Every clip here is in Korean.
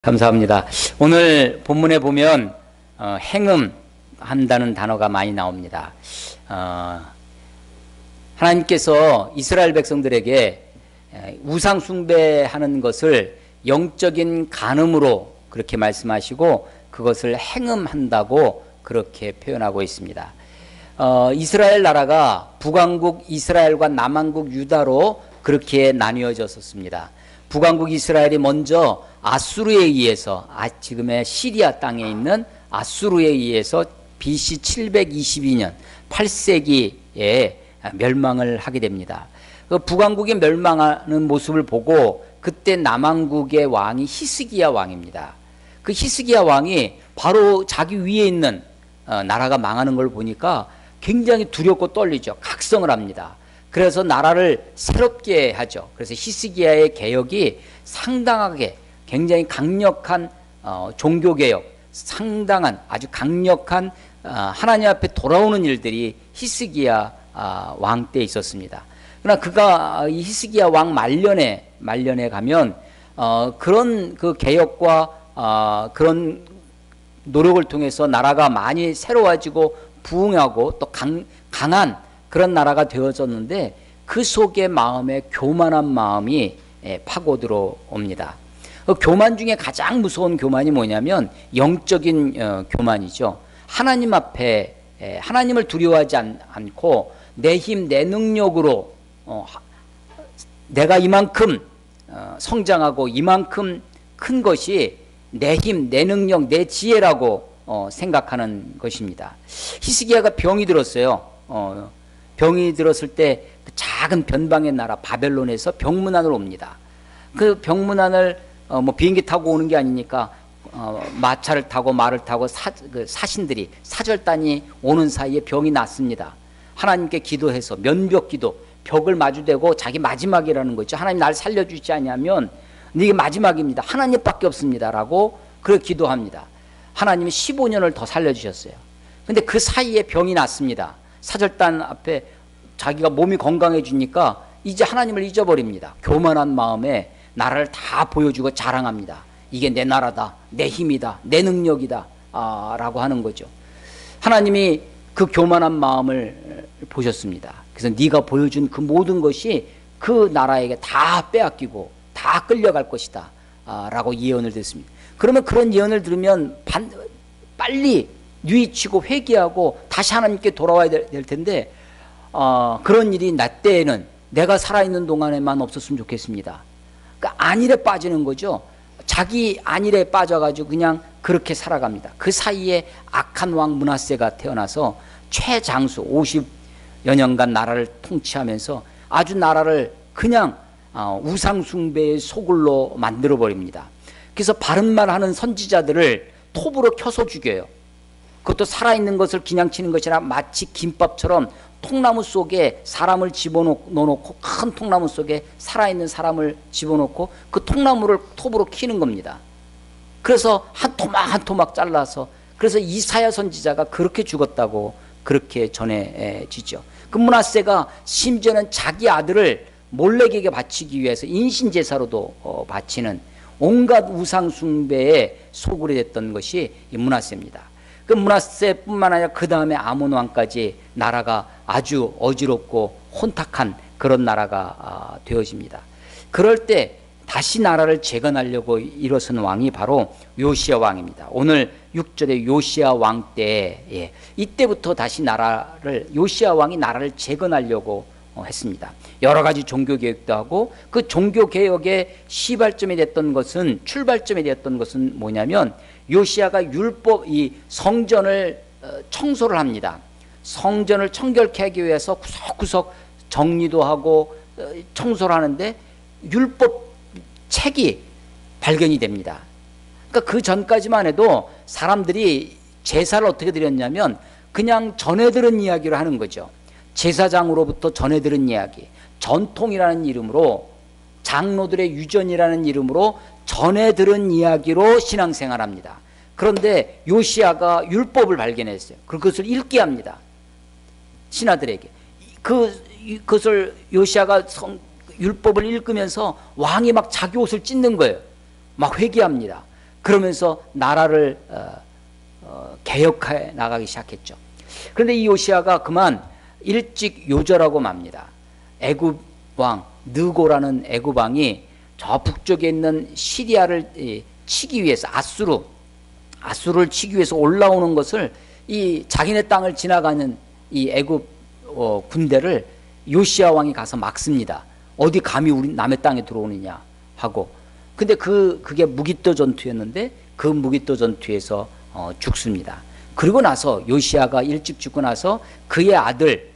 감사합니다. 오늘 본문에 보면 행음한다는 단어가 많이 나옵니다. 하나님께서 이스라엘 백성들에게 우상 숭배하는 것을 영적인 간음으로 그렇게 말씀하시고 그것을 행음한다고 그렇게 표현하고 있습니다. 이스라엘 나라가 북왕국 이스라엘과 남왕국 유다로 그렇게 나뉘어졌었습니다. 북왕국 이스라엘이 먼저 아수르에 의해서 지금의 시리아 땅에 있는 아수르에 의해서 BC 722년 8세기에 멸망을 하게 됩니다. 그 북왕국이 멸망하는 모습을 보고 그때 남왕국의 왕이 히스기야 왕입니다. 그 히스기야 왕이 바로 자기 위에 있는 나라가 망하는 걸 보니까 굉장히 두렵고 떨리죠. 각성을 합니다. 그래서 나라를 새롭게 하죠. 그래서 히스기야의 개혁이 상당하게 굉장히 강력한 종교개혁, 상당한 아주 강력한 하나님 앞에 돌아오는 일들이 히스기야 왕 때 있었습니다. 그러나 그가 이 히스기야 왕 말년에 가면 그런 그 개혁과 그런 노력을 통해서 나라가 많이 새로워지고 부흥하고 또 강한 그런 나라가 되어졌는데 그 속에 마음에 교만한 마음이 파고들어옵니다. 그 교만 중에 가장 무서운 교만이 뭐냐면 영적인 교만이죠. 하나님 앞에 하나님을 두려워하지 않고 내 힘, 내 능력으로 내가 이만큼 성장하고 이만큼 큰 것이 내 힘, 내 능력, 내 지혜라고 생각하는 것입니다. 히스기야가 병이 들었어요. 병이 들었을 때 그 작은 변방의 나라 바벨론에서 병문안으로 옵니다. 그 병문안을 뭐 비행기 타고 오는 게 아니니까 마차를 타고 말을 타고 사신들이 사절단이 오는 사이에 병이 났습니다. 하나님께 기도해서 면벽기도, 벽을 마주대고 자기 마지막이라는 거죠. 하나님 날 살려주지 않으면 이게 마지막입니다. 하나님밖에 없습니다. 라고 그렇게 기도합니다. 하나님이 15년을 더 살려주셨어요. 근데 그 사이에 병이 났습니다. 사절단 앞에 자기가 몸이 건강해지니까 이제 하나님을 잊어버립니다. 교만한 마음에 나라를 다 보여주고 자랑합니다. 이게 내 나라다, 내 힘이다, 내 능력이다 라고 하는 거죠. 하나님이 그 교만한 마음을 보셨습니다. 그래서 네가 보여준 그 모든 것이 그 나라에게 다 빼앗기고 다 끌려갈 것이다 라고 예언을 듣습니다. 그러면 그런 예언을 들으면 빨리 뉘우치고 회개하고 다시 하나님께 돌아와야 될 텐데 그런 일이 나 때에는 내가 살아있는 동안에만 없었으면 좋겠습니다. 그러니까 안일에 빠지는 거죠. 자기 안일에 빠져가지고 그냥 그렇게 살아갑니다. 그 사이에 악한 왕 므낫세가 태어나서 최장수 50여 년간 나라를 통치하면서 아주 나라를 그냥 우상숭배의 소굴로 만들어버립니다. 그래서 바른 말 하는 선지자들을 톱으로 켜서 죽여요. 그것도 살아있는 것을 그냥 치는 것이 아니라 마치 김밥처럼 통나무 속에 사람을 집어넣고 큰 통나무 속에 살아있는 사람을 집어넣고 그 통나무를 톱으로 키는 겁니다. 그래서 한 토막 한 토막 잘라서 그래서 이사야 선지자가 그렇게 죽었다고 그렇게 전해지죠. 그 므낫세가 심지어는 자기 아들을 몰렉에게 바치기 위해서 인신제사로도 바치는 온갖 우상숭배의 소굴이 됐던 것이 이 므낫세입니다. 그 므낫세뿐만 아니라 그 다음에 아몬 왕까지 나라가 아주 어지럽고 혼탁한 그런 나라가 되어집니다. 그럴 때 다시 나라를 재건하려고 일어선 왕이 바로 요시야 왕입니다. 오늘 6절에 요시야 왕 때 이때부터 다시 요시야 왕이 나라를 재건하려고 했습니다. 여러 가지 종교개혁도 하고 그 종교개혁의 출발점이 됐던 것은 뭐냐면 요시야가 이 성전을 청소를 합니다. 성전을 청결케 하기 위해서 구석구석 정리도 하고 청소를 하는데 율법 책이 발견이 됩니다. 그러니까 그 전까지만 해도 사람들이 제사를 어떻게 드렸냐면 그냥 전해 들은 이야기를 하는 거죠. 제사장으로부터 전해 들은 이야기, 전통이라는 이름으로 장로들의 유전이라는 이름으로 전해 들은 이야기로 신앙생활합니다. 그런데 요시야가 율법을 발견했어요. 그것을 읽게 합니다. 신하들에게. 그것을 요시야가 율법을 읽으면서 왕이 막 자기 옷을 찢는 거예요. 막 회개합니다. 그러면서 나라를 개혁해 나가기 시작했죠. 그런데 이 요시야가 그만 일찍 요절하고 맙니다. 애굽 왕 느고라는 애굽 왕이 저 북쪽에 있는 시리아를 치기 위해서 아수르를 치기 위해서 올라오는 것을 이 자기네 땅을 지나가는 이 애굽 군대를 요시야 왕이 가서 막습니다. 어디 감히 우리 남의 땅에 들어오느냐 하고. 근데 그게 무기토 전투였는데 그 무기토 전투에서 죽습니다. 그리고 나서 요시야가 일찍 죽고 나서 그의 아들,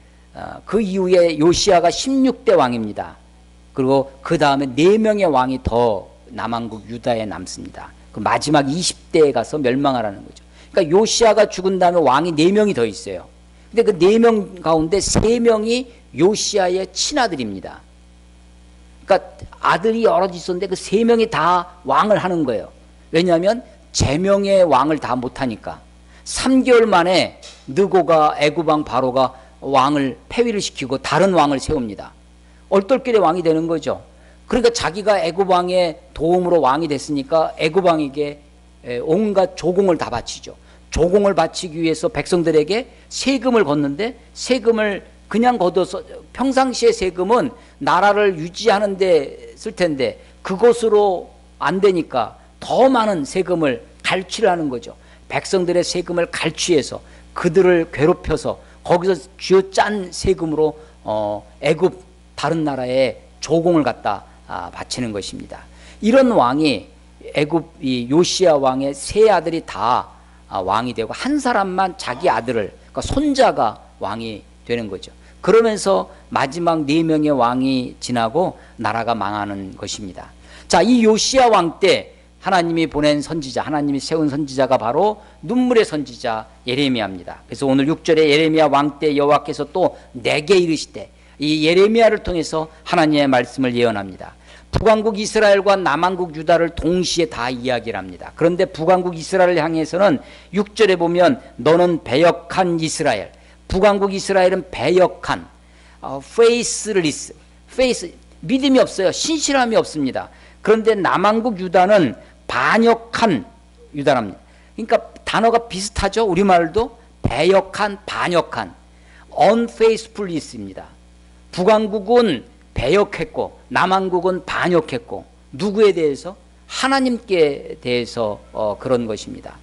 그 이후에 요시야가 16대 왕입니다. 그리고 그 다음에 4명의 왕이 더 남왕국 유다에 남습니다. 그 마지막 20대에 가서 멸망하라는 거죠. 그러니까 요시야가 죽은 다음에 왕이 4명이 더 있어요. 근데 그 4명 가운데 3명이 요시야의 친아들입니다. 그러니까 아들이 여럿 있었는데 그 3명이 다 왕을 하는 거예요. 왜냐하면 제명의 왕을 다 못하니까. 3개월 만에 느고가 애굽왕 바로가 왕을 폐위를 시키고 다른 왕을 세웁니다. 얼떨결에 왕이 되는 거죠. 그러니까 자기가 애굽왕의 도움으로 왕이 됐으니까 애굽왕에게 온갖 조공을 다 바치죠. 조공을 바치기 위해서 백성들에게 세금을 걷는데 세금을 그냥 걷어서 평상시에 세금은 나라를 유지하는 데 쓸 텐데 그것으로 안 되니까 더 많은 세금을 갈취를 거죠. 백성들의 세금을 갈취해서 그들을 괴롭혀서 거기서 쥐어짠 세금으로 애굽 다른 나라에 조공을 갖다 바치는 것입니다. 이런 왕이 애굽 이 요시야 왕의 3 아들이 다 왕이 되고 한 사람만 자기 아들을 그러니까 손자가 왕이 되는 거죠. 그러면서 마지막 4명의 왕이 지나고 나라가 망하는 것입니다. 자, 이 요시야 왕 때 하나님이 보낸 선지자, 하나님이 세운 선지자가 바로 눈물의 선지자 예레미야입니다. 그래서 오늘 6절에 예레미야 왕 때 여호와께서 또 내게 이르시되, 이 예레미야를 통해서 하나님의 말씀을 예언합니다. 북왕국 이스라엘과 남왕국 유다를 동시에 다 이야기를 합니다. 그런데 북왕국 이스라엘을 향해서는 6절에 보면 너는 배역한 이스라엘, 북왕국 이스라엘은 배역한 faithless, 믿음이 없어요. 신실함이 없습니다. 그런데 남왕국 유다는 반역한 유다랍니다. 그러니까 단어가 비슷하죠. 우리말도 배역한, 반역한, unfaithfulness입니다. 북왕국은 배역했고 남왕국은 반역했고, 누구에 대해서? 하나님께 대해서 그런 것입니다.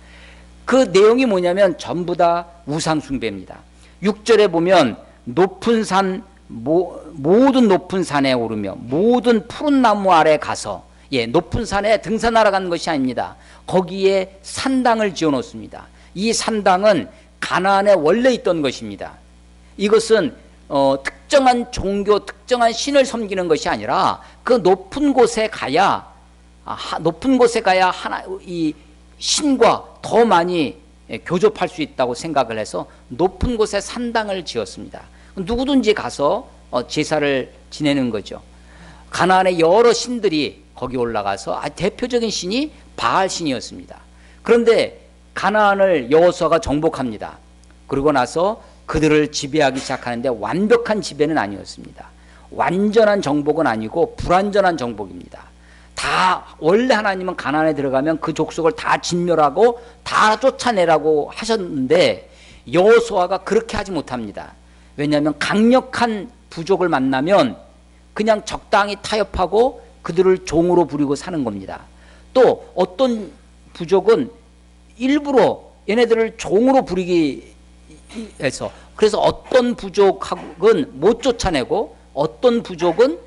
그 내용이 뭐냐면 전부 다 우상숭배입니다. 6절에 보면 높은 산, 모든 높은 산에 오르며 모든 푸른 나무 아래 가서, 높은 산에 등산하러 가는 것이 아닙니다. 거기에 산당을 지어 놓습니다. 이 산당은 가나안에 원래 있던 것입니다. 이것은 특정한 종교, 특정한 신을 섬기는 것이 아니라 그 높은 곳에 가야 이 신과 더 많이 교접할 수 있다고 생각을 해서 높은 곳에 산당을 지었습니다. 누구든지 가서 제사를 지내는 거죠. 가나안의 여러 신들이 거기 올라가서 대표적인 신이 바알 신이었습니다. 그런데 가나안을 여호수아가 정복합니다. 그러고 나서 그들을 지배하기 시작하는데 완벽한 지배는 아니었습니다. 완전한 정복은 아니고 불완전한 정복입니다. 다 원래 하나님은 가나안에 들어가면 그 족속을 다 진멸하고 다 쫓아내라고 하셨는데 여호수아가 그렇게 하지 못합니다. 왜냐하면 강력한 부족을 만나면 그냥 적당히 타협하고 그들을 종으로 부리고 사는 겁니다. 또 어떤 부족은 일부러 얘네들을 종으로 부리기 해서, 그래서 어떤 부족은 못 쫓아내고 어떤 부족은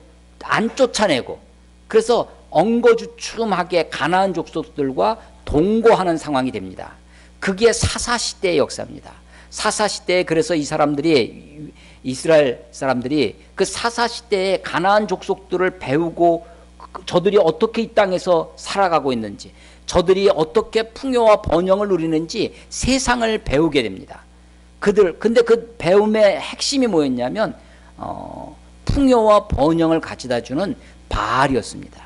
안 쫓아내고, 그래서 엉거주춤하게 가나안 족속들과 동거하는 상황이 됩니다. 그게 사사시대의 역사입니다. 사사시대에 그래서 이스라엘 사람들이 그 사사시대에 가나안 족속들을 배우고 저들이 어떻게 이 땅에서 살아가고 있는지, 저들이 어떻게 풍요와 번영을 누리는지 세상을 배우게 됩니다. 근데 그 배움의 핵심이 뭐였냐면 풍요와 번영을 가져다 주는 바알이었습니다.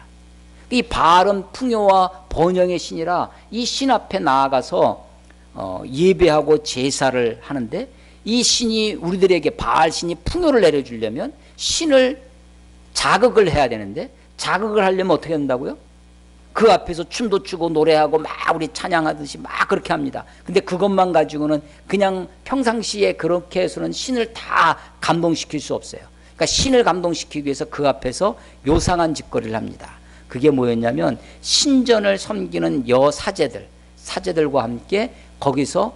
이 바알은 풍요와 번영의 신이라 이 신 앞에 나아가서 예배하고 제사를 하는데, 이 신이 우리들에게, 바알 신이 풍요를 내려주려면 신을 자극을 해야 되는데, 자극을 하려면 어떻게 한다고요? 그 앞에서 춤도 추고 노래하고 막 우리 찬양하듯이 막 그렇게 합니다. 근데 그것만 가지고는 그냥 평상시에 그렇게 해서는 신을 다 감동시킬 수 없어요. 그러니까 신을 감동시키기 위해서 그 앞에서 요상한 짓거리를 합니다. 그게 뭐였냐면 신전을 섬기는 사제들과 함께 거기서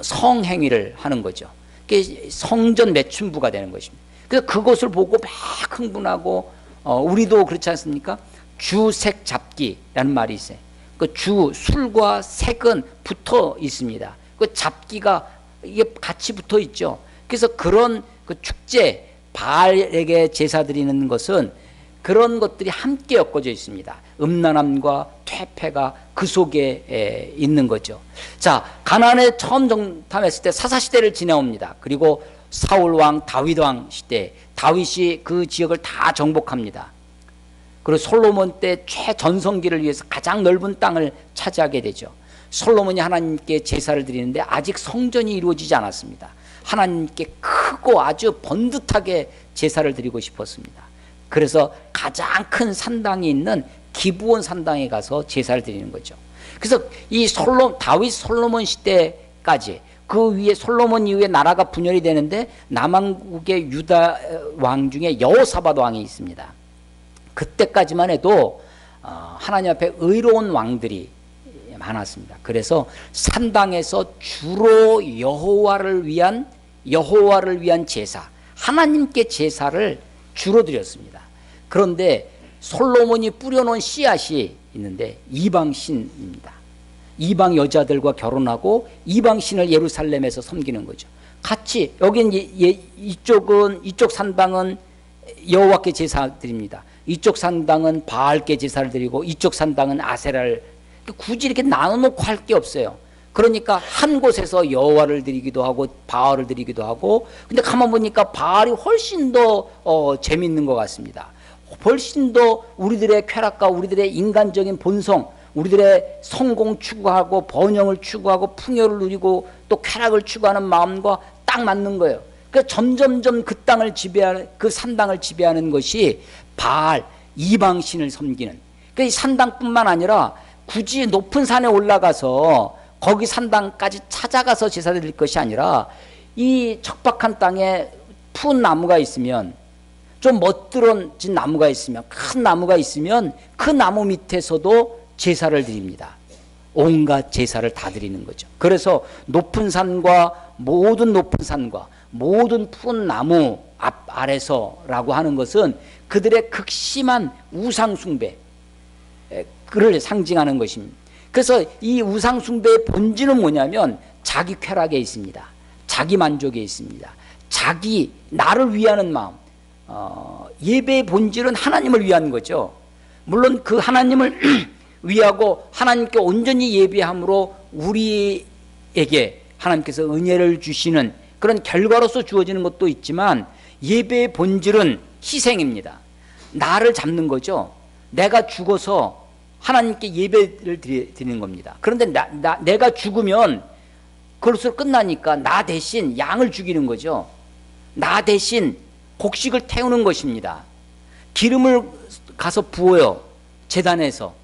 성행위를 하는 거죠. 그게 성전 매춘부가 되는 것입니다. 그래서 그것을 보고 막 흥분하고 우리도 그렇지 않습니까? 주색 잡기라는 말이 있어요. 그 술과 색은 붙어 있습니다. 그 잡기가 이게 같이 붙어 있죠. 그래서 그런 그 축제, 바알에게 제사 드리는 것은 그런 것들이 함께 엮어져 있습니다. 음란함과 퇴폐가 그 속에 있는 거죠. 자, 가나안에 처음 정탐했을 때 사사시대를 지나옵니다. 그리고 사울왕, 다윗왕 시대, 다윗이 그 지역을 다 정복합니다. 그리고 솔로몬 때 최전성기를 위해서 가장 넓은 땅을 차지하게 되죠. 솔로몬이 하나님께 제사를 드리는데 아직 성전이 이루어지지 않았습니다. 하나님께 크고 아주 번듯하게 제사를 드리고 싶었습니다. 그래서 가장 큰 산당이 있는 기브온 산당에 가서 제사를 드리는 거죠. 그래서 이 다윗 솔로몬 시대까지 그 위에 솔로몬 이후에 나라가 분열이 되는데 남왕국의 유다 왕 중에 여호사밧 왕이 있습니다. 그때까지만 해도 하나님 앞에 의로운 왕들이 많았습니다. 그래서 산당에서 주로 여호와를 위한 제사, 하나님께 제사를 주로 드렸습니다. 그런데 솔로몬이 뿌려놓은 씨앗이 있는데 이방신입니다. 이방 여자들과 결혼하고 이방신을 예루살렘에서 섬기는 거죠. 같이 여긴 이쪽 산당은 여호와께 제사 드립니다. 이쪽 산당은 바알께 제사를 드리고 이쪽 산당은 아세라를, 굳이 이렇게 나눠놓고 할 게 없어요. 그러니까 한 곳에서 여호와를 드리기도 하고 바알을 드리기도 하고, 근데 가만 보니까 바알이 훨씬 더 재밌는 것 같습니다. 훨씬 더 우리들의 쾌락과 우리들의 인간적인 본성, 우리들의 성공 추구하고 번영을 추구하고 풍요를 누리고 또 쾌락을 추구하는 마음과 딱 맞는 거예요. 그러니까 점점점 그 땅을 지배하는, 그 산당을 지배하는 것이 바알, 이방신을 섬기는, 그 산당뿐만 아니라 굳이 높은 산에 올라가서 거기 산당까지 찾아가서 제사 드릴 것이 아니라 이 척박한 땅에 푸른 나무가 있으면, 좀 멋들어진 나무가 있으면, 큰 나무가 있으면 그 나무 밑에서도 제사를 드립니다. 온갖 제사를 다 드리는 거죠. 그래서 높은 산과 모든 푸른 나무 아래서라고 하는 것은 그들의 극심한 우상숭배를 상징하는 것입니다. 그래서 이 우상숭배의 본질은 뭐냐면 자기 쾌락에 있습니다. 자기 만족에 있습니다. 나를 위하는 마음. 예배의 본질은 하나님을 위한 거죠. 물론 그 하나님을 위하고 하나님께 온전히 예배함으로 우리에게 하나님께서 은혜를 주시는 그런 결과로서 주어지는 것도 있지만, 예배의 본질은 희생입니다. 나를 잡는 거죠. 내가 죽어서 하나님께 예배를 드리는 겁니다. 그런데 내가 죽으면 그것으로 끝나니까 나 대신 양을 죽이는 거죠. 나 대신 곡식을 태우는 것입니다. 기름을 가서 부어요. 제단에서.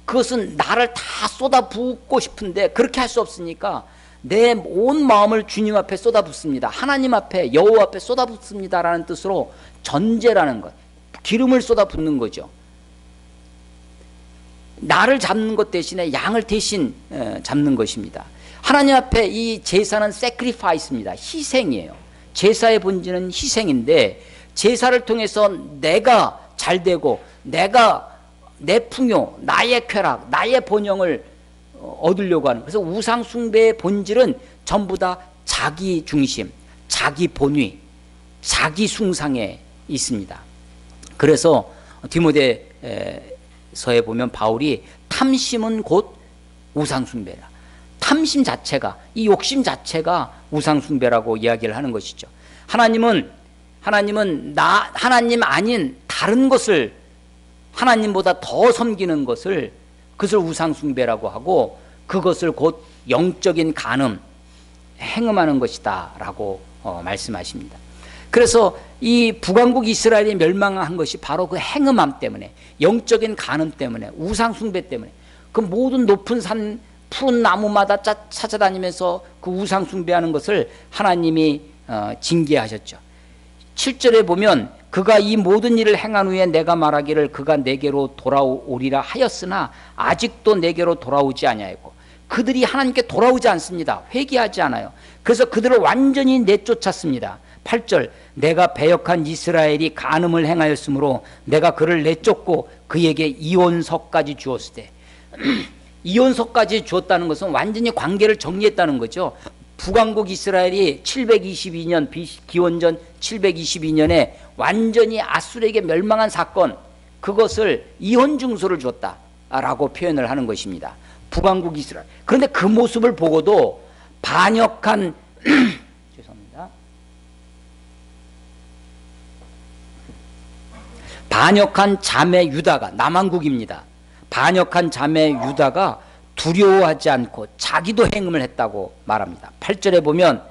그것은 나를 다 쏟아 붓고 싶은데 그렇게 할 수 없으니까 내 온 마음을 주님 앞에 쏟아붓습니다. 하나님 앞에, 여호와 앞에 쏟아붓습니다라는 뜻으로 전제라는 것, 기름을 쏟아붓는 거죠. 나를 잡는 것 대신에 양을 대신 잡는 것입니다. 하나님 앞에 이 제사는 sacrifice입니다. 희생이에요. 제사의 본질은 희생인데, 제사를 통해서 내가 잘되고 내 풍요, 나의 쾌락, 나의 번영을 얻으려고 하는, 그래서 우상숭배의 본질은 전부 다 자기 중심, 자기 본위, 자기 숭상에 있습니다. 그래서 디모데서에 보면 바울이 탐심은 곧 우상숭배라, 탐심 자체가, 이 욕심 자체가 우상숭배라고 이야기를 하는 것이죠. 하나님 아닌 다른 것을, 하나님보다 더 섬기는 것을, 그것을 우상숭배라고 하고, 그것을 곧 영적인 간음, 행음하는 것이다 라고 말씀하십니다. 그래서 이 북왕국 이스라엘이 멸망한 것이 바로 그 행음함 때문에, 영적인 간음 때문에, 우상 숭배 때문에, 그 모든 높은 산 푸른 나무마다 찾아다니면서 그 우상 숭배하는 것을 하나님이 징계하셨죠. 7절에 보면 그가 이 모든 일을 행한 후에 내가 말하기를 그가 내게로 돌아오리라 하였으나 아직도 내게로 돌아오지 아니하였고, 그들이 하나님께 돌아오지 않습니다. 회개하지 않아요. 그래서 그들을 완전히 내쫓았습니다. 8절, 내가 배역한 이스라엘이 간음을 행하였으므로 내가 그를 내쫓고 그에게 이혼서까지 주었을 때, 이혼서까지 주었다는 것은 완전히 관계를 정리했다는 거죠. 북왕국 이스라엘이 722년 기원전 722년에 완전히 아수르에게 멸망한 사건, 그것을 이혼 증서를 줬다라고 표현을 하는 것입니다. 북왕국 이스라엘. 그런데 그 모습을 보고도 반역한 죄송합니다. 반역한 자매 유다가, 남왕국입니다. 반역한 자매 유다가 두려워하지 않고 자기도 행음을 했다고 말합니다. 8절에 보면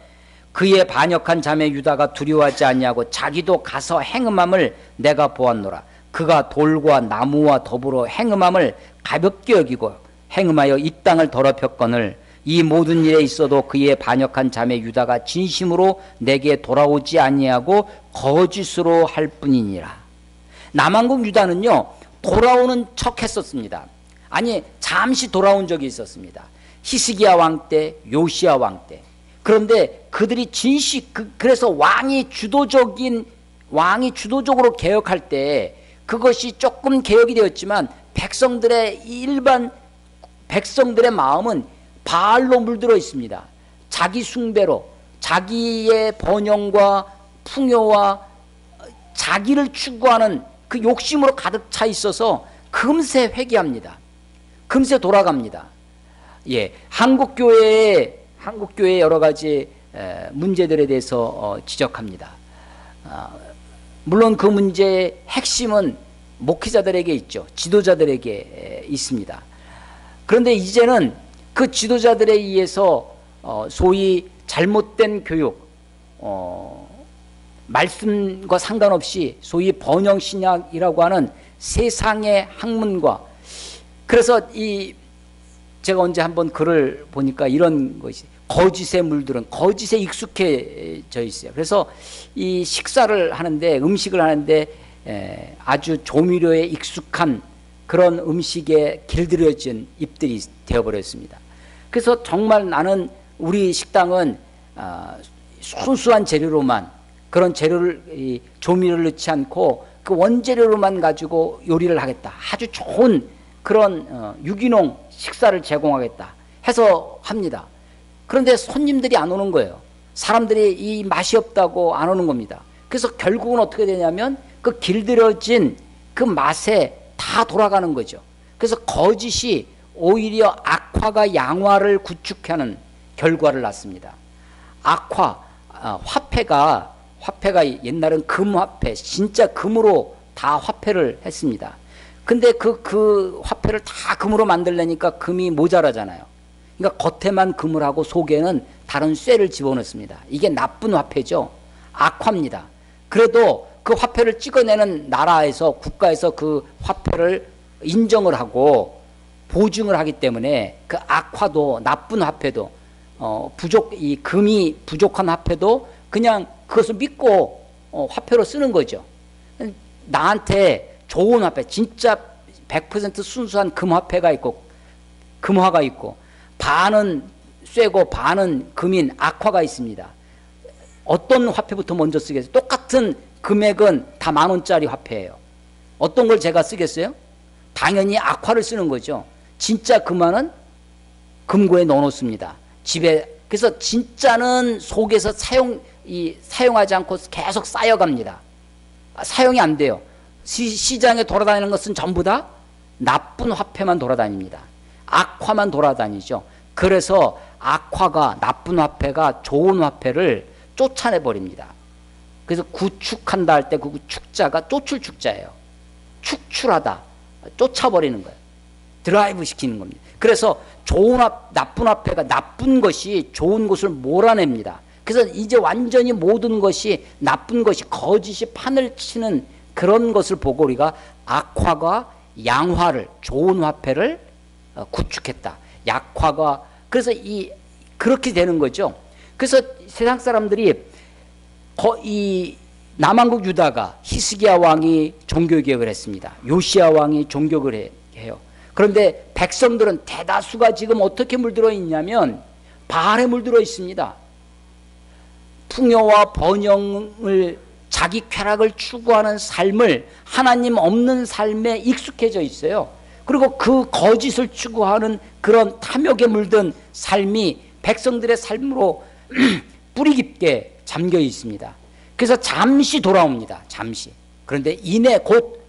그의 반역한 자매 유다가 두려워하지 아니하고 자기도 가서 행음함을 내가 보았노라. 그가 돌과 나무와 더불어 행음함을 가볍게 여기고 행음하여 이 땅을 더럽혔거늘 이 모든 일에 있어도 그의 반역한 자매 유다가 진심으로 내게 돌아오지 아니하고 거짓으로 할 뿐이니라. 남왕국 유다는요, 돌아오는 척 했었습니다. 아니, 잠시 돌아온 적이 있었습니다. 히스기야 왕 때, 요시야 왕 때. 그런데 그들이 그래서 왕이 주도적으로 개혁할 때 그것이 조금 개혁이 되었지만 백성들의 마음은 바알로 물들어 있습니다. 자기 숭배로, 자기의 번영과 풍요와 자기를 추구하는 그 욕심으로 가득 차 있어서 금세 회개합니다. 금세 돌아갑니다. 예, 한국교회의 여러 가지 문제들에 대해서 지적합니다. 물론 그 문제의 핵심은 목회자들에게 있죠. 지도자들에게 있습니다. 그런데 이제는 그 지도자들에 의해서 소위 잘못된 교육, 말씀과 상관없이 소위 번영신약이라고 하는 세상의 학문과, 그래서 제가 언제 한번 글을 보니까 이런 것이, 거짓에 물들은, 거짓에 익숙해져 있어요. 그래서 이 식사를 하는데, 음식을 하는데 아주 조미료에 익숙한 그런 음식에 길들여진 입들이 되어버렸습니다. 그래서 정말 나는 우리 식당은 순수한 재료로만, 그런 조미료를 넣지 않고 그 원재료로만 가지고 요리를 하겠다, 아주 좋은 그런 유기농 식사를 제공하겠다 해서 합니다. 그런데 손님들이 안 오는 거예요. 사람들이 이 맛이 없다고 안 오는 겁니다. 그래서 결국은 어떻게 되냐면 그 길들여진 그 맛에 다 돌아가는 거죠. 그래서 거짓이 오히려 악화가 양화를 구축하는 결과를 낳습니다. 화폐가 옛날은 금화폐, 진짜 금으로 다 화폐를 했습니다. 근데 그 화폐를 다 금으로 만들려니까 금이 모자라잖아요. 그러니까 겉에만 금을 하고 속에는 다른 쇠를 집어넣습니다. 이게 나쁜 화폐죠. 악화입니다. 그래도 그 화폐를 찍어내는 나라에서, 국가에서 그 화폐를 인정을 하고 보증을 하기 때문에 그 악화도, 나쁜 화폐도, 이 금이 부족한 화폐도 그냥 그것을 믿고 화폐로 쓰는 거죠. 나한테 좋은 화폐, 진짜 100% 순수한 금화폐가 있고, 금화가 있고, 반은 쇠고 반은 금인 악화가 있습니다. 어떤 화폐부터 먼저 쓰겠어요? 똑같은 금액은 다 10,000원짜리 화폐예요. 어떤 걸 제가 쓰겠어요? 당연히 악화를 쓰는 거죠. 진짜 금화는 금고에 넣어놓습니다. 집에. 그래서 진짜는 속에서 사용하지 않고 계속 쌓여갑니다. 사용이 안 돼요. 시장에 돌아다니는 것은 전부 다 나쁜 화폐만 돌아다닙니다. 악화만 돌아다니죠. 그래서 악화가, 나쁜 화폐가 좋은 화폐를 쫓아내버립니다. 그래서 구축한다 할 때 그 축자가 쫓을-축자예요. 축출하다, 쫓아버리는 거예요. 드라이브 시키는 겁니다. 그래서 나쁜 화폐가, 나쁜 것이 좋은 것을 몰아냅니다. 그래서 이제 완전히 모든 것이 나쁜 것이 거짓이 판을 치는 그런 것을 보고 우리가 악화가 양화를 좋은 화폐를 구축했다. 약화가 그래서 그렇게 되는 거죠. 그래서 세상 사람들이 이 남한국 유다가 히스기야 왕이 종교개혁을 했습니다. 요시야 왕이 종교개혁을 해요. 그런데 백성들은 대다수가 지금 어떻게 물들어 있냐면 바알에 물들어 있습니다. 풍요와 번영을 자기 쾌락을 추구하는 삶을 하나님 없는 삶에 익숙해져 있어요. 그리고 그 거짓을 추구하는 그런 탐욕에 물든 삶이 백성들의 삶으로 뿌리 깊게 잠겨 있습니다. 그래서 잠시 돌아옵니다. 잠시. 그런데 이내 곧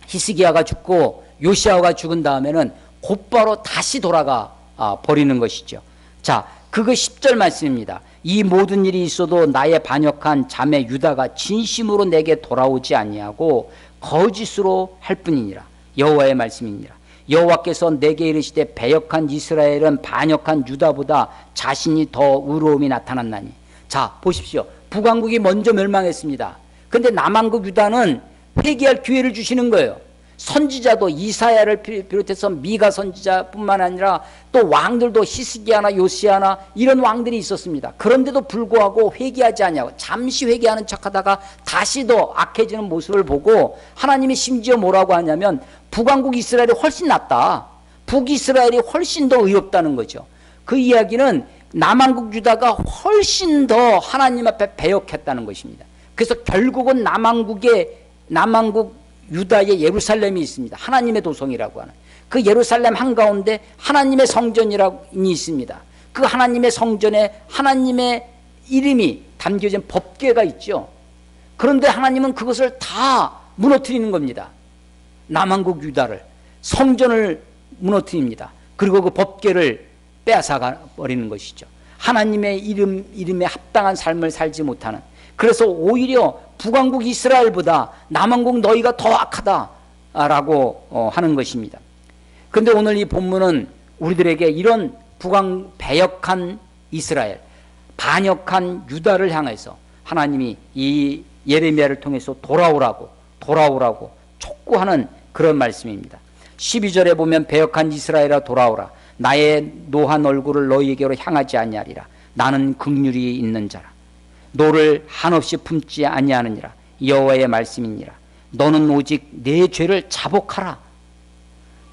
히스기야가 죽고 요시야가 죽은 다음에는 곧바로 다시 돌아가 버리는 것이죠. 자, 그거 10절 말씀입니다. 이 모든 일이 있어도 나의 반역한 자매 유다가 진심으로 내게 돌아오지 아니하고 거짓으로 할 뿐이니라. 여호와의 말씀이니라. 여호와께서 내게 이르시되 배역한 이스라엘은 반역한 유다보다 자신이 더 의로움이 나타났나니. 자, 보십시오. 북왕국이 먼저 멸망했습니다. 그런데 남왕국 유다는 회개할 기회를 주시는 거예요. 선지자도 이사야를 비롯해서 미가 선지자뿐만 아니라 또 왕들도 히스기야나 요시야나 이런 왕들이 있었습니다. 그런데도 불구하고 회개하지 않냐고 잠시 회개하는 척하다가 다시 더 악해지는 모습을 보고 하나님이 심지어 뭐라고 하냐면 북왕국 이스라엘이 훨씬 낫다. 북이스라엘이 훨씬 더 의롭다는 거죠. 그 이야기는 남왕국 유다가 훨씬 더 하나님 앞에 배역했다는 것입니다. 그래서 결국은 남왕국 유다의 예루살렘이 있습니다. 하나님의 도성이라고 하는 그 예루살렘 한가운데 하나님의 성전이 있습니다. 그 하나님의 성전에 하나님의 이름이 담겨진 법궤가 있죠. 그런데 하나님은 그것을 다 무너뜨리는 겁니다. 남왕국 유다를 성전을 무너뜨립니다. 그리고 그 법궤를 빼앗아 버리는 것이죠. 하나님의 이름에 합당한 삶을 살지 못하는. 그래서 오히려 북왕국 이스라엘보다 남왕국 너희가 더 악하다라고 하는 것입니다. 그런데 오늘 이 본문은 우리들에게 이런 배역한 이스라엘, 반역한 유다를 향해서 하나님이 이 예레미야를 통해서 돌아오라고 촉구하는 그런 말씀입니다. 12절에 보면 배역한 이스라엘아 돌아오라. 나의 노한 얼굴을 너희에게로 향하지 아니하리라. 나는 긍휼이 있는 자라. 노를 한없이 품지 아니하느니라. 여호와의 말씀이니라. 너는 오직 내 죄를 자복하라.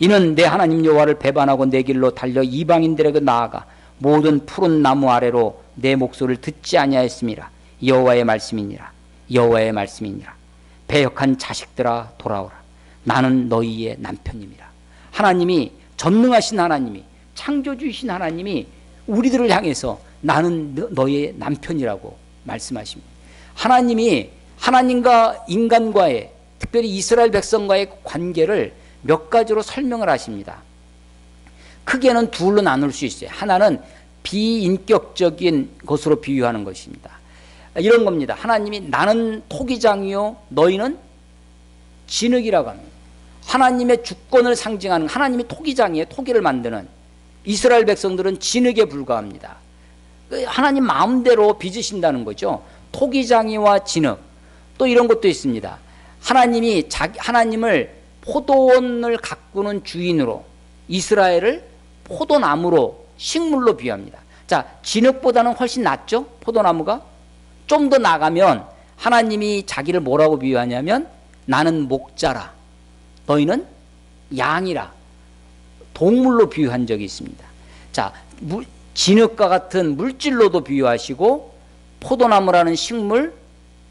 이는 내 하나님 여호와를 배반하고 내 길로 달려 이방인들에게 나아가 모든 푸른 나무 아래로 내 목소리를 듣지 아니하였음이라. 여호와의 말씀이니라. 여호와의 말씀이니라. 배역한 자식들아 돌아오라. 나는 너희의 남편임이라. 하나님이 전능하신 하나님이 창조주이신 하나님이 우리들을 향해서 나는 너의 남편이라고 말씀하십니다. 하나님이 하나님과 인간과의 특별히 이스라엘 백성과의 관계를 몇 가지로 설명을 하십니다. 크게는 둘로 나눌 수 있어요. 하나는 비인격적인 것으로 비유하는 것입니다. 이런 겁니다. 하나님이 나는 토기장이요 너희는 진흙이라고 합니다. 하나님의 주권을 상징하는 하나님이 토기장이에요. 토기를 만드는. 이스라엘 백성들은 진흙에 불과합니다. 하나님 마음대로 빚으신다는 거죠. 토기장이와 진흙. 또 이런 것도 있습니다. 하나님을 포도원을 가꾸는 주인으로 이스라엘을 포도나무로 식물로 비유합니다. 자, 진흙보다는 훨씬 낫죠? 포도나무가. 좀 더 나가면 하나님이 자기를 뭐라고 비유하냐면 나는 목자라. 너희는 양이라. 동물로 비유한 적이 있습니다. 자, 진흙과 같은 물질로도 비유하시고 포도나무라는 식물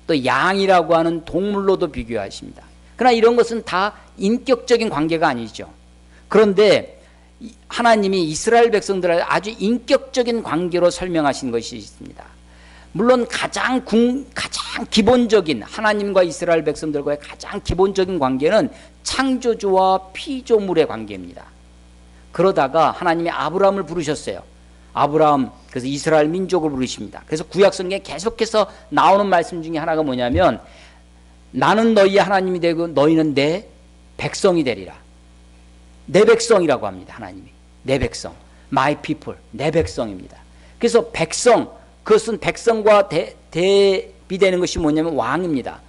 또 양이라고 하는 동물로도 비교하십니다. 그러나 이런 것은 다 인격적인 관계가 아니죠. 그런데 하나님이 이스라엘 백성들을 아주 인격적인 관계로 설명하신 것이 있습니다. 물론 가장 기본적인 하나님과 이스라엘 백성들과의 가장 기본적인 관계는 창조주와 피조물의 관계입니다. 그러다가 하나님이 아브라함을 부르셨어요. 아브라함, 그래서 이스라엘 민족을 부르십니다. 그래서 구약성경에 계속해서 나오는 말씀 중에 하나가 뭐냐면 나는 너희의 하나님이 되고 너희는 내 백성이 되리라. 내 백성이라고 합니다. 하나님이. 내 백성. My people. 내 백성입니다. 그래서 백성, 그것은 백성과 대비되는 것이 뭐냐면 왕입니다.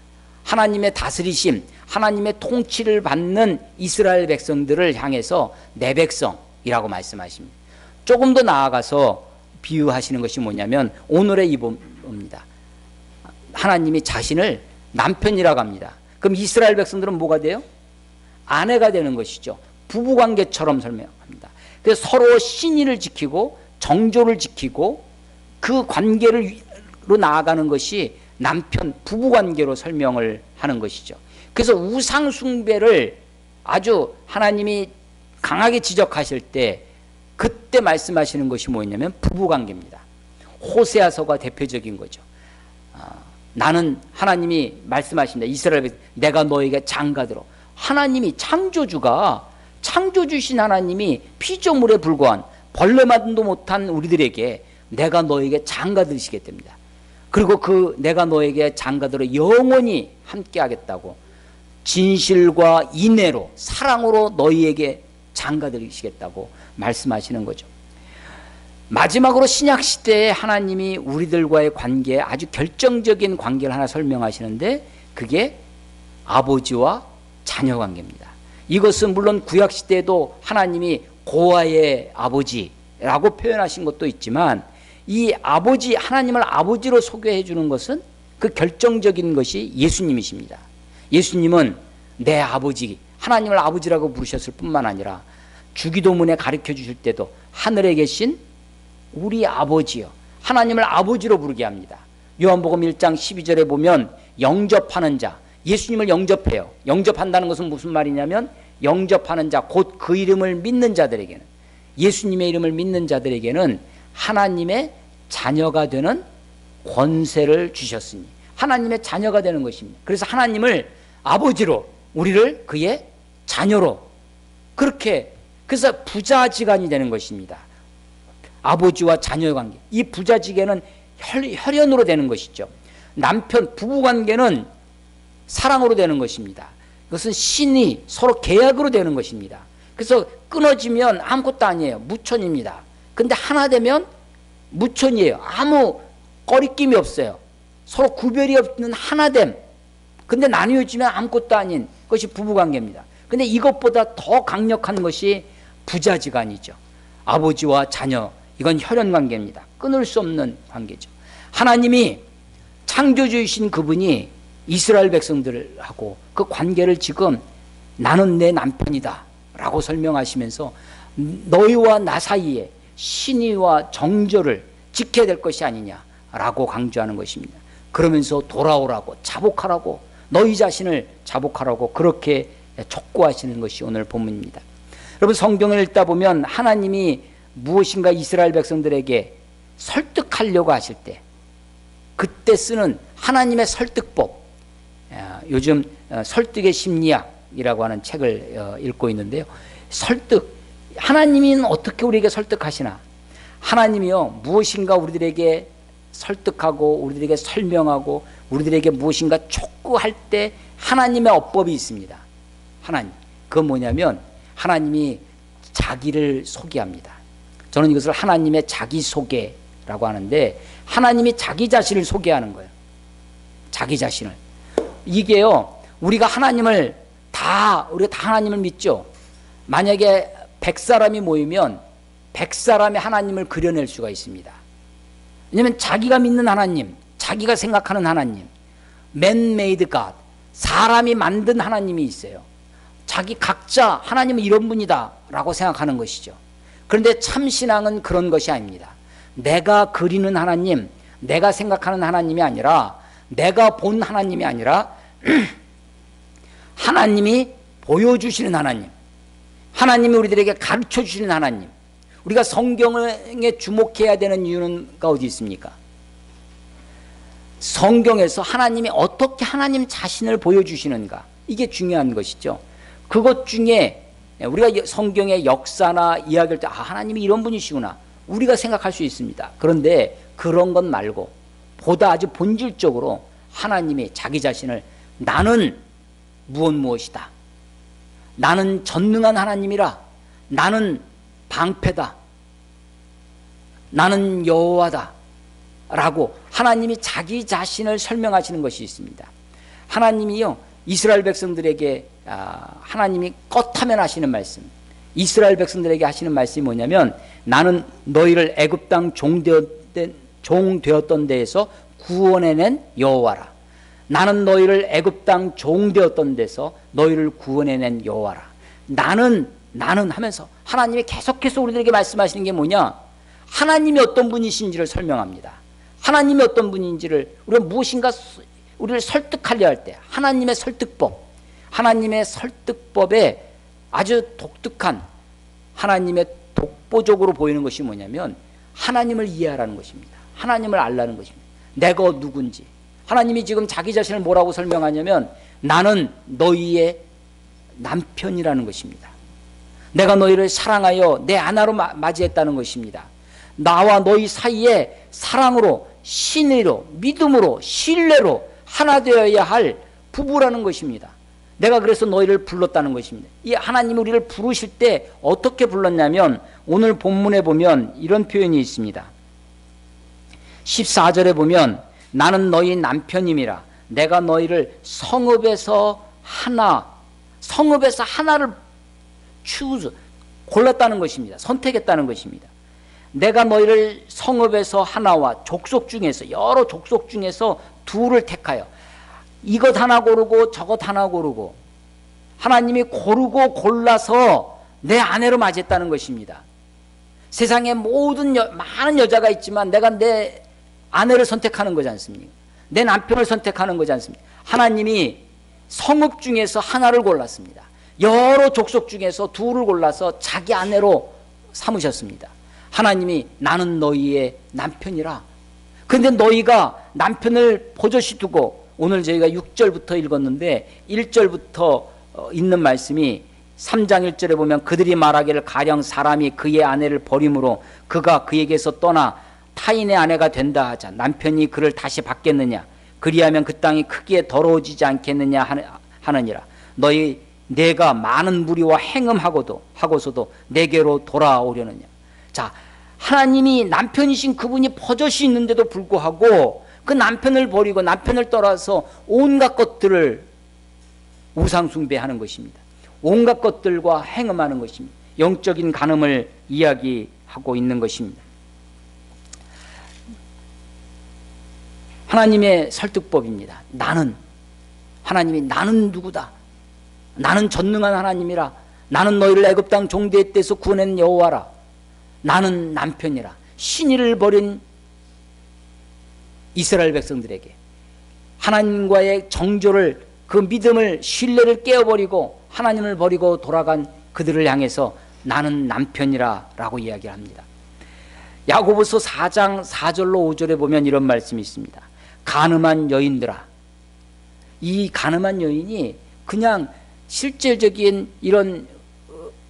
하나님의 다스리심, 하나님의 통치를 받는 이스라엘 백성들을 향해서 내 백성이라고 말씀하십니다. 조금 더 나아가서 비유하시는 것이 뭐냐면 오늘의 이봅니다. 하나님이 자신을 남편이라고 합니다. 그럼 이스라엘 백성들은 뭐가 돼요? 아내가 되는 것이죠. 부부관계처럼 설명합니다. 그래서 서로 신의를 지키고 정조를 지키고 그 관계로 나아가는 것이 남편 부부관계로 설명을 하는 것이죠. 그래서 우상 숭배를 아주 하나님이 강하게 지적하실 때 그때 말씀하시는 것이 뭐냐면 부부관계입니다. 호세아서가 대표적인 거죠. 나는 하나님이 말씀하십니다. 이스라엘 내가 너에게 장가들어. 하나님이 창조주신 하나님이 피조물에 불과한 벌레만도 못한 우리들에게 내가 너에게 장가들시겠답니다. 그리고 그 내가 너에게 장가들어 영원히 함께하겠다고 진실과 인애로 사랑으로 너희에게 장가들이시겠다고 말씀하시는 거죠. 마지막으로 신약시대에 하나님이 우리들과의 관계에 아주 결정적인 관계를 하나 설명하시는데 그게 아버지와 자녀 관계입니다. 이것은 물론 구약시대에도 하나님이 고아의 아버지라고 표현하신 것도 있지만 이 아버지, 하나님을 아버지로 소개해 주는 것은 그 결정적인 것이 예수님이십니다. 예수님은 내 아버지, 하나님을 아버지라고 부르셨을 뿐만 아니라 주기도문에 가르쳐 주실 때도 하늘에 계신 우리 아버지요, 하나님을 아버지로 부르게 합니다. 요한복음 1장 12절에 보면 영접하는 자, 예수님을 영접해요. 영접한다는 것은 무슨 말이냐면 영접하는 자, 곧 그 이름을 믿는 자들에게는, 예수님의 이름을 믿는 자들에게는 하나님의 자녀가 되는 권세를 주셨으니 하나님의 자녀가 되는 것입니다. 그래서 하나님을 아버지로, 우리를 그의 자녀로, 그렇게, 그래서 부자지간이 되는 것입니다. 아버지와 자녀의 관계, 이 부자지간은 혈연으로 되는 것이죠. 남편 부부관계는 사랑으로 되는 것입니다. 그것은 신이 서로 계약으로 되는 것입니다. 그래서 끊어지면 아무것도 아니에요. 무천입니다. 근데 하나 되면 무천이에요. 아무 꺼리낌이 없어요. 서로 구별이 없는 하나됨. 근데 나뉘어지면 아무것도 아닌 것이 부부관계입니다. 근데 이것보다 더 강력한 것이 부자지간이죠. 아버지와 자녀, 이건 혈연관계입니다. 끊을 수 없는 관계죠. 하나님이 창조주이신 그분이 이스라엘 백성들하고 그 관계를 지금 나는 내 남편이다 라고 설명하시면서 너희와 나 사이에 신의와 정절을 지켜야 될 것이 아니냐라고 강조하는 것입니다. 그러면서 돌아오라고, 자복하라고, 너희 자신을 자복하라고 그렇게 촉구하시는 것이 오늘 본문입니다. 여러분, 성경을 읽다 보면 하나님이 무엇인가 이스라엘 백성들에게 설득하려고 하실 때 그때 쓰는 하나님의 설득법, 요즘 설득의 심리학이라고 하는 책을 읽고 있는데요. 설득, 하나님은 어떻게 우리에게 설득하시나? 하나님이요, 무엇인가 우리들에게 설득하고 우리들에게 설명하고 우리들에게 무엇인가 촉구할 때 하나님의 어법이 있습니다. 하나님, 그건 뭐냐면 하나님이 자기를 소개합니다. 저는 이것을 하나님의 자기소개라고 하는데 하나님이 자기 자신을 소개하는 거예요. 자기 자신을. 이게요, 우리가 다 하나님을 믿죠. 만약에 100사람이 모이면 100사람이 하나님을 그려낼 수가 있습니다. 왜냐하면 자기가 믿는 하나님, 자기가 생각하는 하나님, man-made God, 사람이 만든 하나님이 있어요. 자기 각자 하나님은 이런 분이다 라고 생각하는 것이죠. 그런데 참신앙은 그런 것이 아닙니다. 내가 그리는 하나님, 내가 생각하는 하나님이 아니라, 내가 본 하나님이 아니라 하나님이 보여주시는 하나님, 하나님이 우리들에게 가르쳐 주시는 하나님. 우리가 성경에 주목해야 되는 이유는 어디 있습니까? 성경에서 하나님이 어떻게 하나님 자신을 보여주시는가, 이게 중요한 것이죠. 그것 중에 우리가 성경의 역사나 이야기할 때 하나님이 이런 분이시구나 우리가 생각할 수 있습니다. 그런데 그런 것 말고 보다 아주 본질적으로 하나님이 자기 자신을 나는 무엇이다, 나는 전능한 하나님이라, 나는 방패다, 나는 여호와다, 라고 하나님이 자기 자신을 설명하시는 것이 있습니다. 하나님이요, 이스라엘 백성들에게 하나님이 껐하면 하시는 말씀, 이스라엘 백성들에게 하시는 말씀이 뭐냐면, 나는 너희를 애굽 땅 종되었던 데에서 구원해낸 여호와라. 나는 너희를 애굽 땅 종되었던 데서 너희를 구원해낸 여호와라. 나는 하면서 하나님이 계속해서 우리들에게 말씀하시는 게 뭐냐? 하나님이 어떤 분이신지를 설명합니다. 하나님이 어떤 분인지를, 우리가 무엇인가 우리를 설득하려 할 때 하나님의 설득법, 하나님의 설득법에 아주 독특한, 하나님의 독보적으로 보이는 것이 뭐냐면 하나님을 이해하라는 것입니다. 하나님을 알라는 것입니다. 내가 누군지. 하나님이 지금 자기 자신을 뭐라고 설명하냐면, 나는 너희의 남편이라는 것입니다. 내가 너희를 사랑하여 내 아내로 맞이했다는 것입니다. 나와 너희 사이에 사랑으로, 신의로, 믿음으로, 신뢰로 하나 되어야 할 부부라는 것입니다. 내가 그래서 너희를 불렀다는 것입니다. 이 하나님이 우리를 부르실 때 어떻게 불렀냐면, 오늘 본문에 보면 이런 표현이 있습니다. 14절에 보면, 나는 너희 남편임이라. 내가 너희를 성읍에서 하나를 골랐다는 것입니다. 선택했다는 것입니다. 내가 너희를 성읍에서 하나와 족속 중에서, 여러 족속 중에서 둘을 택하여, 이것 하나 고르고 저것 하나 고르고, 하나님이 고르고 골라서 내 아내로 맞이했다는 것입니다. 세상에 많은 여자가 있지만 내가 내 아내를 선택하는 거지 않습니까? 내 남편을 선택하는 거지 않습니까? 하나님이 성읍 중에서 하나를 골랐습니다. 여러 족속 중에서 둘을 골라서 자기 아내로 삼으셨습니다. 하나님이 나는 너희의 남편이라. 그런데 너희가 남편을 버젓이 두고, 오늘 저희가 6절부터 읽었는데 1절부터 있는 말씀이 3장 1절에 보면, 그들이 말하기를 가령 사람이 그의 아내를 버림으로 그가 그에게서 떠나 타인의 아내가 된다 하자 남편이 그를 다시 받겠느냐? 그리하면 그 땅이 크게 더러워지지 않겠느냐 하느니라. 내가 많은 무리와 행음하고서도 내게로 돌아오려느냐? 자, 하나님이 남편이신 그분이 버젓이 있는데도 불구하고 그 남편을 버리고 남편을 떠나서 온갖 것들을 우상숭배하는 것입니다. 온갖 것들과 행음하는 것입니다. 영적인 간음을 이야기하고 있는 것입니다. 하나님의 설득법입니다. 하나님이 나는 누구다? 나는 전능한 하나님이라. 나는 너희를 애굽 땅 종되의 때에서 구원한 여호와라. 나는 남편이라. 신의를 버린 이스라엘 백성들에게 하나님과의 정조를, 그 믿음을, 신뢰를 깨어버리고 하나님을 버리고 돌아간 그들을 향해서 나는 남편이라 라고 이야기를 합니다. 야고보서 4장 4절로 5절에 보면 이런 말씀이 있습니다. 간음한 여인들아. 이 간음한 여인이 그냥 실질적인 이런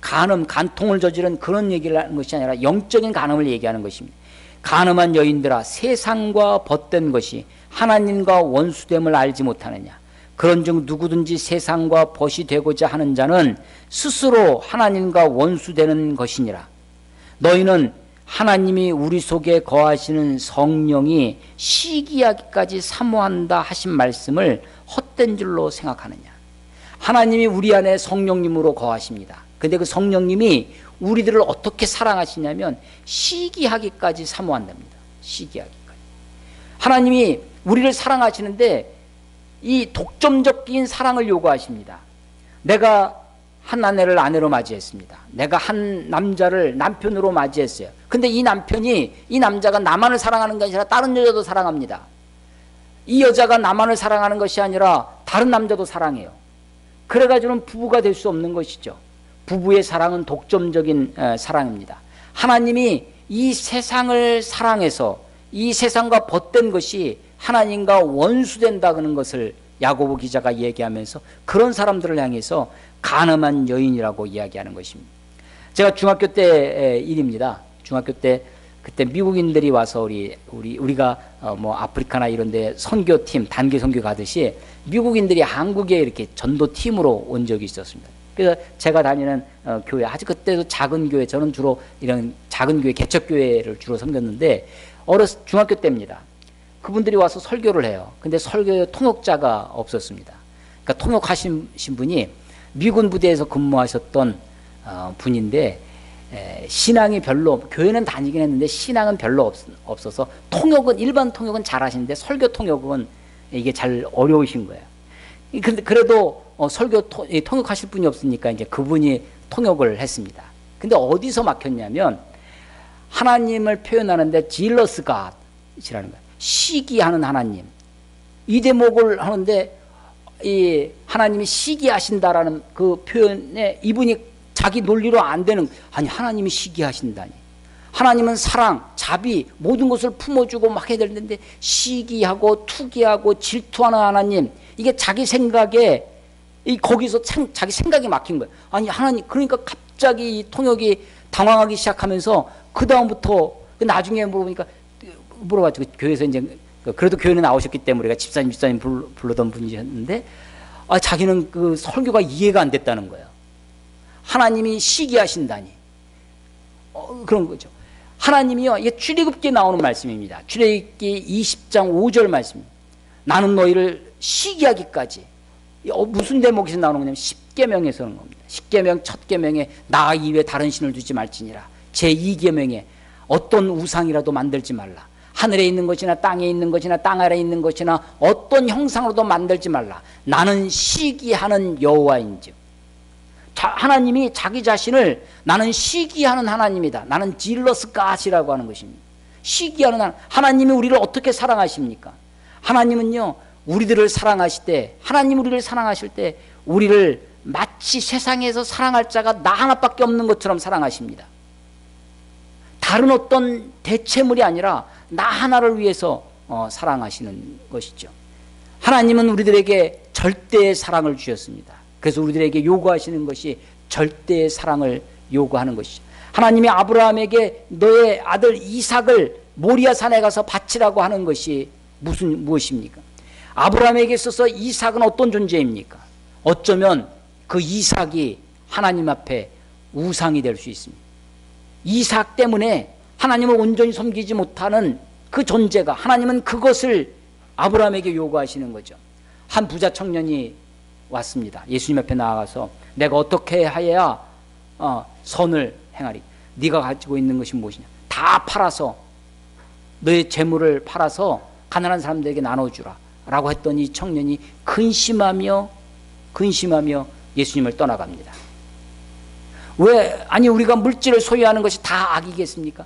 간통을 저지른 그런 얘기를 하는 것이 아니라 영적인 간음을 얘기하는 것입니다. 간음한 여인들아, 세상과 벗된 것이 하나님과 원수됨을 알지 못하느냐? 그런즉 누구든지 세상과 벗이 되고자 하는 자는 스스로 하나님과 원수되는 것이니라. 너희는 하나님이 우리 속에 거하시는 성령이 시기하기까지 사모한다 하신 말씀을 헛된 줄로 생각하느냐? 하나님이 우리 안에 성령님으로 거하십니다. 근데 그 성령님이 우리들을 어떻게 사랑하시냐면 시기하기까지 사모한답니다. 시기하기까지. 하나님이 우리를 사랑하시는데 이 독점적인 사랑을 요구하십니다. 내가 한 아내를 아내로 맞이했습니다. 내가 한 남자를 남편으로 맞이했어요. 근데 이 남자가 나만을 사랑하는 게 아니라 다른 여자도 사랑합니다. 이 여자가 나만을 사랑하는 것이 아니라 다른 남자도 사랑해요. 그래가지고는 부부가 될 수 없는 것이죠. 부부의 사랑은 독점적인 사랑입니다. 하나님이 이 세상을 사랑해서 이 세상과 벗된 것이 하나님과 원수된다는 것을 야고보 기자가 얘기하면서 그런 사람들을 향해서 간음한 여인이라고 이야기하는 것입니다. 제가 중학교 때 일입니다. 중학교 때 그때 미국인들이 와서 우리가 뭐 아프리카나 이런데 선교팀 단기 선교 가듯이 미국인들이 한국에 이렇게 전도팀으로 온 적이 있었습니다. 그래서 제가 다니는 교회, 아주 그때도 작은 교회, 저는 주로 이런 작은 교회, 개척교회를 주로 섬겼는데 중학교 때입니다. 그분들이 와서 설교를 해요. 근데 설교 통역자가 없었습니다. 그러니까 통역하신 분이 미군 부대에서 근무하셨던 분인데 신앙이 별로, 교회는 다니긴 했는데 신앙은 별로 없어서 통역은, 일반 통역은 잘 하시는데 설교 통역은 이게 잘 어려우신 거예요. 근데 그래도 설교 통역하실 분이 없으니까 이제 그분이 통역을 했습니다. 근데 어디서 막혔냐면 하나님을 표현하는데 jealous God이라는 거예요. 시기하는 하나님. 이 대목을 하는데 이 하나님이 시기하신다라는 그 표현에 이분이 자기 논리로 안 되는, 아니 하나님이 시기하신다니, 하나님은 사랑, 자비, 모든 것을 품어주고 막 해야 되는데 시기하고 투기하고 질투하는 하나님, 이게 자기 생각에 거기서 자기 생각이 막힌 거예요. 아니 하나님, 그러니까 갑자기 이 통역이 당황하기 시작하면서 그 다음부터 나중에 물어봤죠. 교회에서 이제 그래도 교회는 나오셨기 때문에 우리가 집사님 부르던 분이셨는데 자기는 그 설교가 이해가 안 됐다는 거예요. 하나님이 시기하신다니 그런 거죠. 하나님이요, 이게 출애굽기에 나오는 말씀입니다. 출애굽기 20장 5절 말씀. 나는 너희를 시기하기까지. 무슨 대목에서 나오는 거냐면 10계명에서 오는 겁니다. 10계명 첫 계명에 나 이외에 다른 신을 두지 말지니라. 제 2계명에 어떤 우상이라도 만들지 말라. 하늘에 있는 것이나 땅에 있는 것이나 땅 아래에 있는 것이나 어떤 형상으로도 만들지 말라. 나는 시기하는 여호와인즉. 하나님이 자기 자신을 나는 시기하는 하나님이다. 나는 jealous God이라고 하는 것입니다. 시기하는 하나님이 우리를 어떻게 사랑하십니까? 하나님은요, 우리들을 사랑하실 때, 하나님 우리를 사랑하실 때 우리를 마치 세상에서 사랑할 자가 나 하나밖에 없는 것처럼 사랑하십니다. 다른 어떤 대체물이 아니라 나 하나를 위해서 사랑하시는 것이죠. 하나님은 우리들에게 절대의 사랑을 주셨습니다. 그래서 우리들에게 요구하시는 것이 절대의 사랑을 요구하는 것이죠. 하나님이 아브라함에게 너의 아들 이삭을 모리아 산에 가서 바치라고 하는 것이 무엇입니까? 아브라함에게 있어서 이삭은 어떤 존재입니까? 어쩌면 그 이삭이 하나님 앞에 우상이 될 수 있습니다. 이삭 때문에 하나님을 온전히 섬기지 못하는 그 존재가, 하나님은 그것을 아브라함에게 요구하시는 거죠. 한 부자 청년이 왔습니다. 예수님 앞에 나아가서 내가 어떻게 하여야 선을 행하리? 네가 가지고 있는 것이 무엇이냐? 다 팔아서, 너의 재물을 팔아서 가난한 사람들에게 나눠주라 라고 했더니 이 청년이 근심하며 예수님을 떠나갑니다. 왜? 아니 우리가 물질을 소유하는 것이 다 악이겠습니까?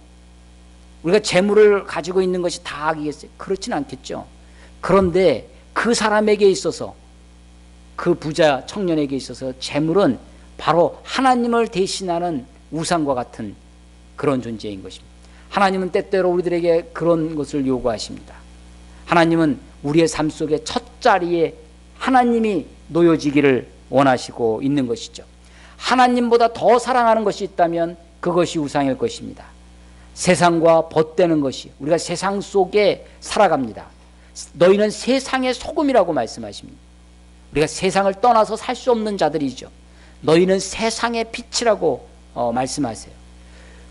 우리가 재물을 가지고 있는 것이 다 악이겠어요? 그렇진 않겠죠. 그런데 그 사람에게 있어서, 그 부자 청년에게 있어서 재물은 바로 하나님을 대신하는 우상과 같은 그런 존재인 것입니다. 하나님은 때때로 우리들에게 그런 것을 요구하십니다. 하나님은 우리의 삶 속에 첫 자리에 하나님이 놓여지기를 원하시고 있는 것이죠. 하나님보다 더 사랑하는 것이 있다면 그것이 우상일 것입니다. 세상과 벗되는 것이, 우리가 세상 속에 살아갑니다. 너희는 세상의 소금이라고 말씀하십니다. 우리가 세상을 떠나서 살 수 없는 자들이죠. 너희는 세상의 빛이라고 말씀하세요.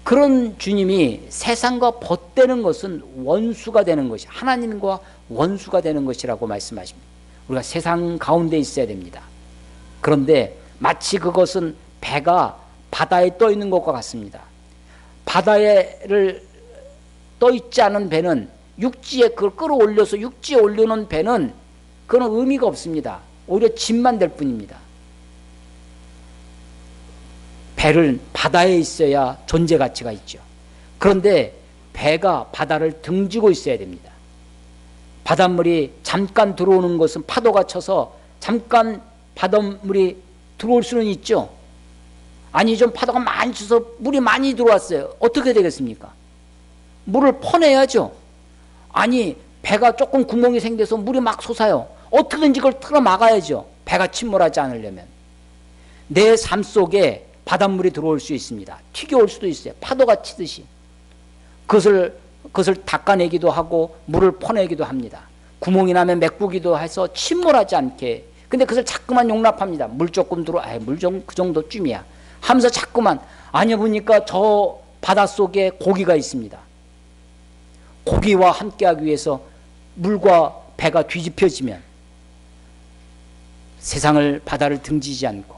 그런 주님이 세상과 벗되는 것은 원수가 되는 것이, 하나님과 원수가 되는 것이라고 말씀하십니다. 우리가 세상 가운데 있어야 됩니다. 그런데 마치 그것은 배가 바다에 떠 있는 것과 같습니다. 바다에를 떠 있지 않은 배는, 육지에 그걸 끌어올려서 육지에 올려놓은 배는 그건 의미가 없습니다. 오히려 짐만 될 뿐입니다. 배는 바다에 있어야 존재 가치가 있죠. 그런데 배가 바다를 등지고 있어야 됩니다. 바닷물이 잠깐 들어오는 것은 파도가 쳐서 잠깐 바닷물이 들어올 수는 있죠. 아니 좀 파도가 많이 쳐서 물이 많이 들어왔어요. 어떻게 되겠습니까? 물을 퍼내야죠. 아니 배가 조금 구멍이 생겨서 물이 막 솟아요. 어떻게든지 그걸 틀어 막아야죠. 배가 침몰하지 않으려면. 내 삶 속에 바닷물이 들어올 수 있습니다. 튀겨올 수도 있어요. 파도가 치듯이. 그것을 닦아내기도 하고 물을 퍼내기도 합니다. 구멍이 나면 메꾸기도 해서 침몰하지 않게. 근데 그것을 자꾸만 용납합니다. 물 조금 들어, 물 좀 그 정도쯤이야 하면서 자꾸만. 아니 보니까 저 바닷속에 고기가 있습니다. 고기와 함께하기 위해서 물과 배가 뒤집혀지면 세상을 바다를 등지지 않고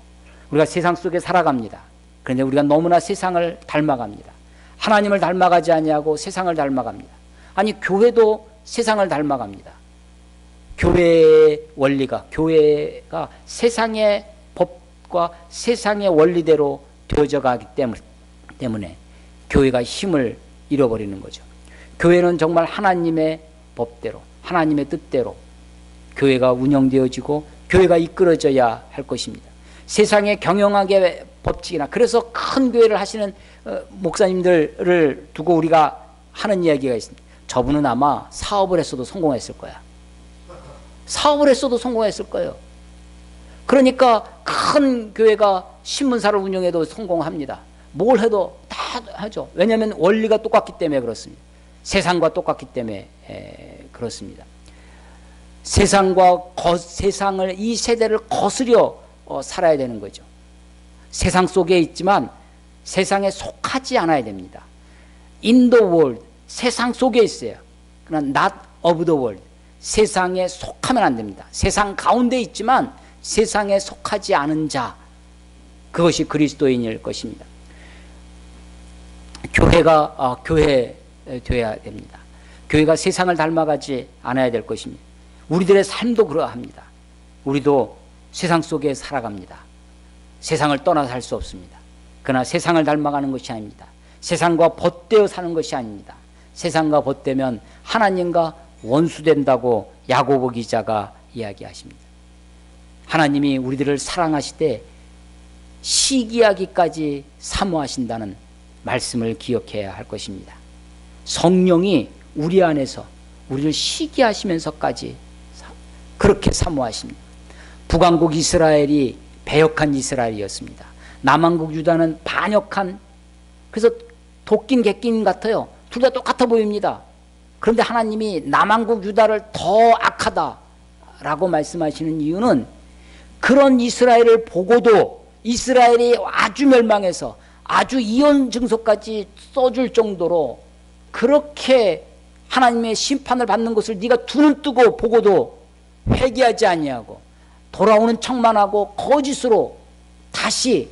우리가 세상 속에 살아갑니다. 그런데 우리가 너무나 세상을 닮아갑니다. 하나님을 닮아가지 아니하고 세상을 닮아갑니다. 아니 교회도 세상을 닮아갑니다. 교회의 원리가 교회가 세상의 법과 세상의 원리대로 되어져 가기 때문에 교회가 힘을 잃어버리는 거죠. 교회는 정말 하나님의 법대로 하나님의 뜻대로 교회가 운영되어지고 교회가 이끌어져야 할 것입니다. 세상의 경영학의 법칙이나 그래서 큰 교회를 하시는 목사님들을 두고 우리가 하는 이야기가 있습니다. 저분은 아마 사업을 했어도 성공했을 거야. 사업을 했어도 성공했을 거예요. 그러니까 큰 교회가 신문사를 운영해도 성공합니다. 뭘 해도 다 하죠. 왜냐하면 원리가 똑같기 때문에 그렇습니다. 세상과 똑같기 때문에 그렇습니다. 세상을 이 세대를 거스려 살아야 되는 거죠. 세상 속에 있지만 세상에 속하지 않아야 됩니다. In the world, 세상 속에 있어요. 그러나 not of the world, 세상에 속하면 안 됩니다. 세상 가운데 있지만 세상에 속하지 않은 자, 그것이 그리스도인일 것입니다. 교회가 교회 되어야 됩니다. 교회가 세상을 닮아가지 않아야 될 것입니다. 우리들의 삶도 그러합니다. 우리도 세상 속에 살아갑니다. 세상을 떠나 살 수 없습니다. 그러나 세상을 닮아가는 것이 아닙니다. 세상과 벗되어 사는 것이 아닙니다. 세상과 벗되면 하나님과 원수된다고 야고보 기자가 이야기하십니다. 하나님이 우리들을 사랑하시되 시기하기까지 사모하신다는 말씀을 기억해야 할 것입니다. 성령이 우리 안에서 우리를 시기하시면서까지 그렇게 사모하십니다. 북왕국 이스라엘이 배역한 이스라엘이었습니다. 남왕국 유다는 반역한, 그래서 도끼인 객긴 같아요. 둘 다 똑같아 보입니다. 그런데 하나님이 남왕국 유다를 더 악하다라고 말씀하시는 이유는 그런 이스라엘을 보고도 이스라엘이 아주 멸망해서 아주 이혼 증서까지 써줄 정도로 그렇게 하나님의 심판을 받는 것을 네가 두 눈 뜨고 보고도 회개하지 아니하고 돌아오는 척만 하고 거짓으로 다시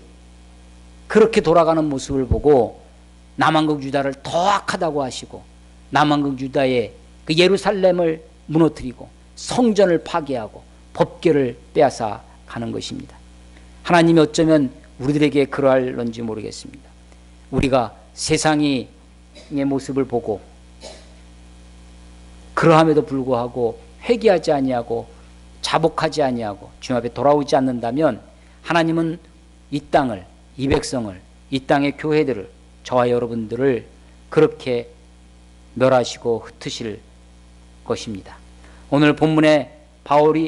그렇게 돌아가는 모습을 보고 남왕국 유다를 더 악하다고 하시고 남왕국 유다의 그 예루살렘을 무너뜨리고 성전을 파괴하고 법궤를 빼앗아 가는 것입니다. 하나님이 어쩌면 우리들에게 그러할런지 모르겠습니다. 우리가 세상의 모습을 보고 그러함에도 불구하고 회개하지 아니하고 자복하지 아니하고 주님 앞에 돌아오지 않는다면 하나님은 이 땅을, 이 백성을, 이 땅의 교회들을, 저와 여러분들을 그렇게 멸하시고 흩으실 것입니다. 오늘 본문에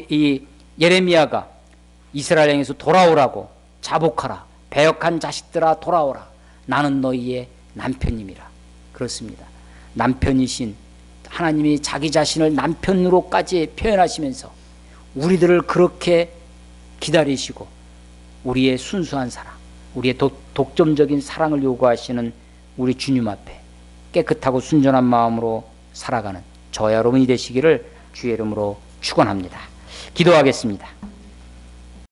이 예레미야가 이스라엘에서 돌아오라고, 자복하라, 배역한 자식들아 돌아오라, 나는 너희의 남편임이라. 그렇습니다. 남편이신 하나님이 자기 자신을 남편으로까지 표현하시면서 우리들을 그렇게 기다리시고 우리의 순수한 사랑, 우리의 독점적인 사랑을 요구하시는 우리 주님 앞에 깨끗하고 순전한 마음으로 살아가는 저와 여러분이 되시기를 주의 이름으로 축원합니다. 기도하겠습니다.